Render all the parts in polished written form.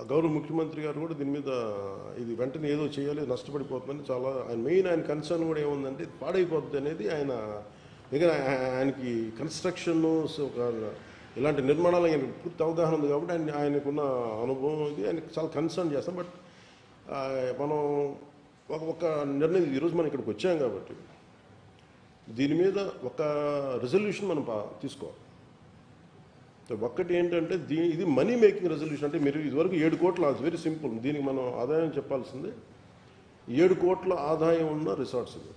గౌరవ ముఖ్యమంత్రి గారు కూడా దీని మీద ఇది వెంటనే ఏదో చేయాలి, నష్టపడిపోతుందని చాలా ఆయన కన్సర్న్ కూడా ఏముందంటే పాడైపోతుంది అనేది ఆయన మిగతా ఆయనకి కన్స్ట్రక్షన్ ఇలాంటి నిర్మాణాలు ఆయనకు పూర్తి అవగాహన ఉంది కాబట్టి ఆయనకున్న అనుభవం ఇది ఆయనకు చాలా కన్సర్న్ చేస్తాం. బట్ మనం ఒక నిర్ణయం ఈరోజు మనం ఇక్కడికి వచ్చాం కాబట్టి దీని మీద ఒక రెజల్యూషన్ మనం తీసుకోవాలి. ఒక్కటి ఏంటంటే ఇది మనీ మేకింగ్ రెజల్యూషన్. అంటే మీరు ఇదివరకు 7 కోట్ల, వెరీ సింపుల్, దీనికి మనం ఆదాయం చెప్పాల్సిందే. 7 కోట్ల ఆదాయం ఉన్న రిసార్ట్స్ ఇది.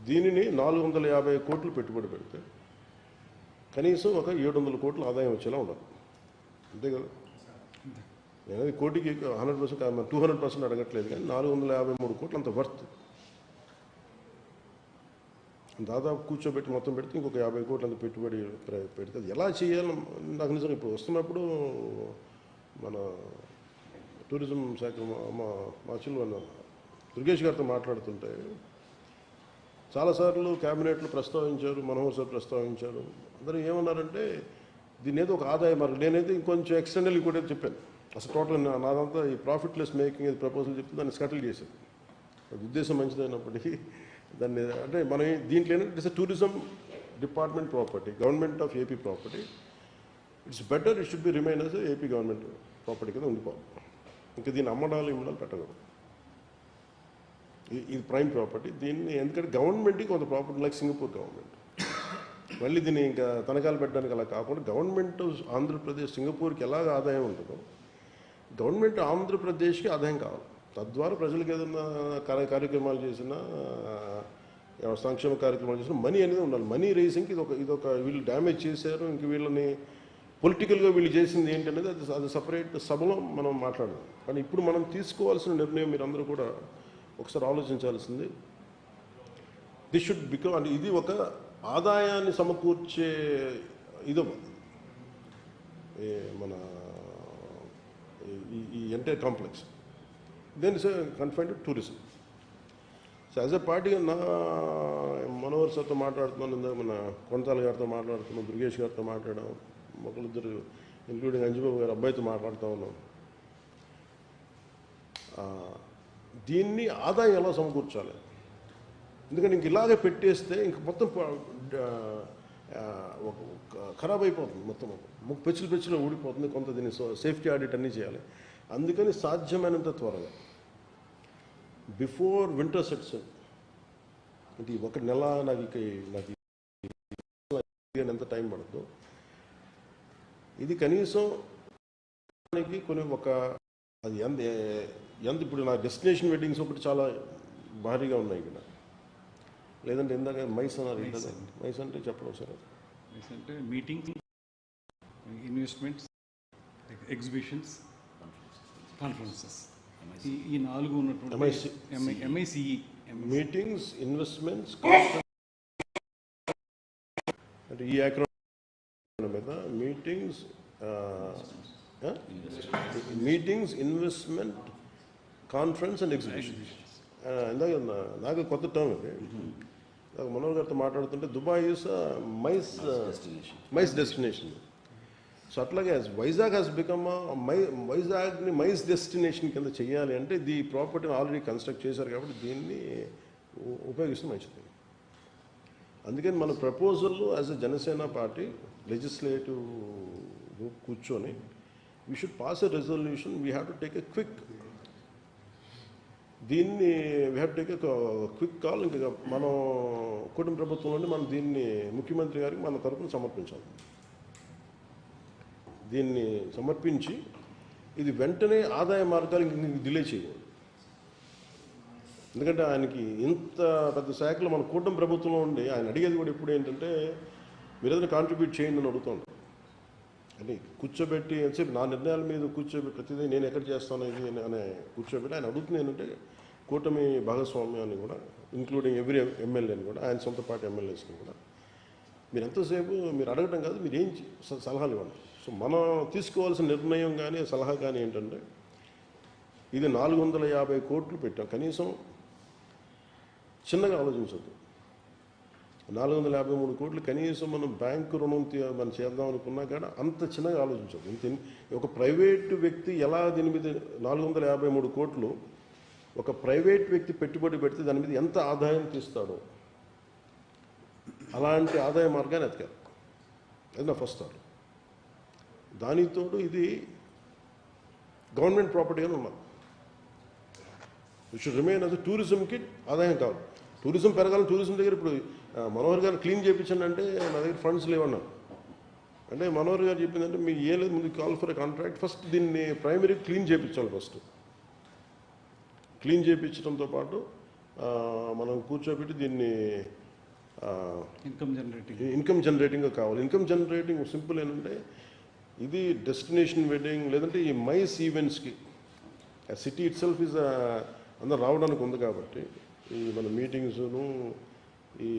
దీనిని 450 కోట్లు పెట్టుబడి పెడితే కనీసం ఒక 700 కోట్ల ఆదాయం వచ్చేలా ఉండాలి. అంతే కదా? నేను కోటికి 100%, 200% అడగట్లేదు, కానీ 453 కోట్లు అంత వర్త్. దాదాపు కూర్చోబెట్టి మొత్తం పెడితే ఇంకొక 50 కోట్లు అంత పెట్టుబడి పెడితే అది ఎలా చేయాలని నాకు నిజంగా ఇప్పుడు వస్తున్నప్పుడు మన టూరిజం శాఖ మా చిల్లు దుర్గేష్ గారితో మాట్లాడుతుంటే చాలాసార్లు క్యాబినెట్లు ప్రస్తావించారు, మనోహర్ సార్ ప్రస్తావించారు. అందరూ ఏమన్నారంటే దీని ఏదో ఒక ఆదాయ మార్గం. నేనైతే ఇంకొంచెం ఎక్స్టెండల్ కూడా చెప్పాను. అసలు టోటల్ నాదంతా ఈ ప్రాఫిట్లెస్ మేకింగ్ ప్రపోజల్ చెప్తే దాన్ని స్కటిల్ చేశాను. ఉద్దేశం మంచిదైనప్పటికీ దాన్ని అంటే మనం దీంట్లో ఏంటంటే it's tourism department property, government of AP property. It's better it should be remain as AP government property కింద ఉండిపోవాలి. ఇంకా దీన్ని అమ్మడాలు పెట్టకూడదు. ఇది ప్రైమ్ ప్రాపర్టీ. దీన్ని ఎందుకంటే గవర్నమెంట్కి కొంత ప్రాపర్టీ లైక్ సింగపూర్ గవర్నమెంట్ మళ్ళీ దీన్ని ఇంకా తనఖాలు పెట్టడానికి అలా కాకుండా గవర్నమెంట్ ఆంధ్రప్రదేశ్ సింగపూర్కి ఎలాగ ఆదాయం ఉంటుందో గవర్నమెంట్ ఆంధ్రప్రదేశ్కి ఆదాయం కావాలి. తద్వారా ప్రజలకు ఏదైనా కార్యక్రమాలు చేసినా, సంక్షేమ కార్యక్రమాలు చేసినా మనీ అనేది ఉండాలి. మనీ రేసింగ్కి ఇదొక వీళ్ళు డ్యామేజ్ చేశారు, ఇంక వీళ్ళని పొలిటికల్గా వీళ్ళు చేసింది ఏంటనేది అది సపరేట్ సభలో మనం మాట్లాడదాం. కానీ ఇప్పుడు మనం తీసుకోవాల్సిన నిర్ణయం మీరందరూ కూడా ఒకసారి ఆలోచించాల్సింది. దిస్ షుడ్ బికమ్, అంటే ఇది ఒక ఆదాయాన్ని సమకూర్చే ఇది మన ఈ entire complex. Then is confined to tourism. So as a party నా మనోహర్ సార్తో మాట్లాడుతున్నాను, ఇందాక మన కొంతాల గారితో మాట్లాడుతున్నాం, దుర్గేష్ గారితో మాట్లాడాం, ఒకరిద్దరు ఇంక్లూడింగ్ అంజబాబు గారి అబ్బాయితో మాట్లాడుతూ ఉన్నాం. దీన్ని ఆదాయం ఎలా సమకూర్చాలి? ఎందుకంటే ఇంక ఇలాగే పెట్టేస్తే ఇంక మొత్తం ఖరాబ్ అయిపోతుంది, మొత్తం పెచ్చులు ఊడిపోతుంది. కొంత దీన్ని సేఫ్టీ ఆడిట్ అన్నీ చేయాలి. అందుకని సాధ్యమైనంత త్వరగా బిఫోర్ వింటర్ సెట్స్, అంటే 1 నెల నాకు ఎంత టైం పడుతుందో ఇది కనీసం కొన్ని అది ఎంత ఇప్పుడు నా డెస్టినేషన్ వెడ్డింగ్స్ ఒకటి చాలా భారీగా ఉన్నాయి ఇక్కడ. లేదంటే ఇందాక మైస్ అన్నారు. మైస్ అంటే చెప్పడం సార్, మైస్ అంటే మీటింగ్, ఇన్వెస్ట్మెంట్స్, ఎగ్జిబిషన్స్, కాన్ఫరెన్సెస్, ఈ 4 ఉన్నటువంటి MICE మీటింగ్స్, ఇన్వెస్ట్మెంట్స్, అంటే ఈ యాక్రోనిమ్ మీద meetings, investment, conference and exhibitions. ఇందాక నాకు కొత్త టర్మ్ ఇది. నాకు మనోహర్ గారితో మాట్లాడుతుంటే Dubai is MICE destination. So అట్లాగే వైజాగ్ హ్యాస్ బికమ్ వైజాగ్ని మైస్ డెస్టినేషన్ కింద చేయాలి అంటే ఈ ప్రాపర్టీని ఆల్రెడీ కన్స్ట్రక్ట్ చేశారు కాబట్టి దీన్ని ఉపయోగిస్తే మంచిది. అందుకని మన proposal as a Janasena party legislative కూర్చొని we should pass a resolution. We have to take a quick దీన్ని we have to take a quick call. ఇంకా మనం కుటుంబ ప్రభుత్వంలోనే మనం దీన్ని ముఖ్యమంత్రి గారికి మన తరఫున సమర్పించాలి. దీన్ని సమర్పించి ఇది వెంటనే ఆదాయ మార్గాలకు డిలే చేయకూడదు. ఎందుకంటే ఆయనకి ఇంత పెద్ద శాఖలో మన కూటమి ప్రభుత్వంలో ఉండి ఆయన అడిగేది కూడా ఎప్పుడు ఏంటంటే మీరు ఏదైనా కాంట్రిబ్యూట్ చేయండి అని అడుగుతాను. అంటే కూర్చోబెట్టి ఎంతసేపు నా నిర్ణయాల మీద కూర్చోబెట్టి ప్రతిదీ నేను ఎక్కడ చేస్తాను ఇది అనే కూర్చోబెట్టి ఆయన అడుగుతుంది ఏంటంటే కూటమి భాగస్వామ్యాన్ని కూడా ఇంక్లూడింగ్ ఎవ్రీ ఎమ్మెల్యేని కూడా, ఆయన సొంత పార్టీ ఎమ్మెల్యేస్ని కూడా మీరు ఎంతసేపు మీరు అడగటం కాదు, మీరు ఏం సలహాలు ఇవ్వండి. సో మనం తీసుకోవాల్సిన నిర్ణయం కానీ సలహా కానీ ఏంటంటే ఇది 450 కోట్లు పెట్టాం. కనీసం చిన్నగా ఆలోచించద్దు. 453 కోట్లు కనీసం మనం బ్యాంకు రుణం మనం చేద్దాం అనుకున్నా కానీ అంత చిన్నగా ఆలోచించాలి. ఒక ప్రైవేటు వ్యక్తి ఎలా దీని మీద 453 కోట్లు ఒక ప్రైవేట్ వ్యక్తి పెట్టుబడి పెడితే దాని మీద ఎంత ఆదాయం తీస్తాడో అలాంటి ఆదాయ మార్గాన్ని ఎతకాలి. అది నా ఫస్ట్ థాట్. దానితోడు ఇది గవర్నమెంట్ ప్రాపర్టీగానే ఉన్నాం. ఇట్ షుడ్ రిమైన్ అది టూరిజంకి ఆదాయం కావాలి. టూరిజం పెరగాలని టూరిజం దగ్గర ఇప్పుడు మనోహర్ గారు క్లీన్ చేయించండి అంటే నా దగ్గర ఫండ్స్ లేవన్నారు. అంటే మనోహర్ గారు చెప్పిందంటే మీకు ఏ లేదు, ముందు కాల్ ఫర్ కాంట్రాక్ట్, ఫస్ట్ దీన్ని ప్రైమరీ క్లీన్ చేయించాలి. ఫస్ట్ క్లీన్ చేయించడంతో పాటు మనం కూర్చోబెట్టి దీన్ని ఇన్కమ్ జనరేటింగ్గా కావాలి. ఇన్కమ్ జనరేటింగ్ సింపుల్ ఏంటంటే ఇది డెస్టినేషన్ వెడ్డింగ్ లేదంటే ఈ మైస్ ఈవెంట్స్కి సిటీ ఇట్ సెల్ఫ్ ఈజ్ అందరు రావడానికి ఉంది కాబట్టి ఈ మన మీటింగ్స్ను ఈ